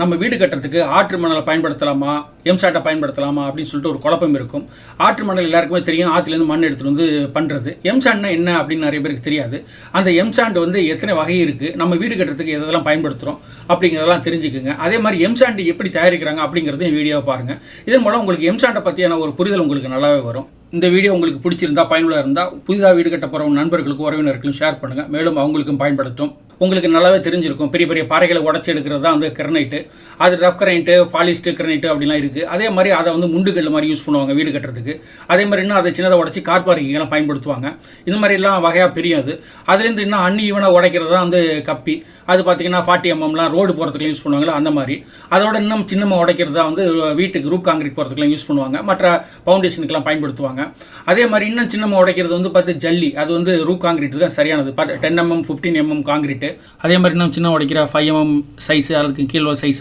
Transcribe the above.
நம்ம வீடு கட்டுறதுக்கு ஆற்று மணலை பயன்படுத்தலாமா எம்சாண்டை பயன்படுத்தலாமா அப்படின்னு சொல்லிட்டு ஒரு குழப்பம் இருக்கும். ஆற்று மணல் எல்லாருக்குமே தெரியும், ஆற்றுலேருந்து மண் எடுத்துகிட்டு வந்து பண்ணுறது. எம்சாண்ட்னா என்ன அப்படின்னு நிறைய பேருக்கு தெரியாது. அந்த எம்சாண்ட் வந்து எத்தனை வகை இருக்குது, நம்ம வீடு கட்டுறதுக்கு எதெல்லாம் பயன்படுத்துகிறோம் அப்படிங்கிறதெல்லாம் தெரிஞ்சுக்குங்க. அதே மாதிரி எம்சாண்ட் எப்படி தயாரிக்கிறாங்க அப்படிங்கிறதையும் வீடியோவை பாருங்கள். இதன் மூலம் உங்களுக்கு எம்சாண்டை பற்றியான ஒரு புரிதல் உங்களுக்கு நல்லாவே வரும். இந்த வீடியோ உங்களுக்கு பிடிச்சிருந்தா, பயனுள்ள இருந்தால் புதிதாக வீடு கட்ட போகிற நண்பர்களுக்கும் உறவினர்களுக்கும் ஷேர் பண்ணுங்கள். மேலும் அவங்களுக்கும் பயன்படுத்தும். உங்களுக்கு நல்லாவே தெரிஞ்சிருக்கும், பெரிய பெரிய பாறைகளை உடச்சி எடுக்கிறது தான் வந்து கிரனைட்டு. அது ரஃப் கிரைனைட்டு, பாலிஸ்ட்டு கிரனைட்டு அப்படிலாம் இருக்குது. அதே மாதிரி அதை வந்து முண்டுகள் மாதிரி யூஸ் பண்ணுவாங்க வீடு கட்டுறதுக்கு. அதே மாதிரி இன்னும் அதை சின்னதாக உடச்சி கார்பாரிங்கெல்லாம் பயன்படுத்துவாங்க. இந்த மாதிரிலாம் வகையாக பிரியாது. அதுலேருந்து இன்னும் அன்இவனாக உடைக்கிறது தான் வந்து கப்பி. அது பார்த்திங்கன்னா 40 mmலாம் ரோடு போகிறதுக்குலாம் யூஸ் பண்ணுவாங்களா அந்த மாதிரி. அதோட இன்னும் சின்னமாக உடைக்கிறது தான் வந்து வீட்டுக்கு ரூப் காங்கிரீட் போகிறதுக்குலாம் யூஸ் பண்ணுவாங்க. மற்ற ஃபவுண்டேஷனுக்கெல்லாம் பயன்படுத்துவாங்க. அதே மாதிரி இன்னும் சின்னமாக உடைக்கிறது வந்து பார்த்து ஜல்லி. அது வந்து ரூப் காங்கிரீட் தான் சரியானது. 10 mm 15 mm காங்கிரீட்டு. அதே மாதிரி இன்னும் சின்ன உடைக்கிற 5 mm சைஸு, அதுக்கு கீழே சைஸ்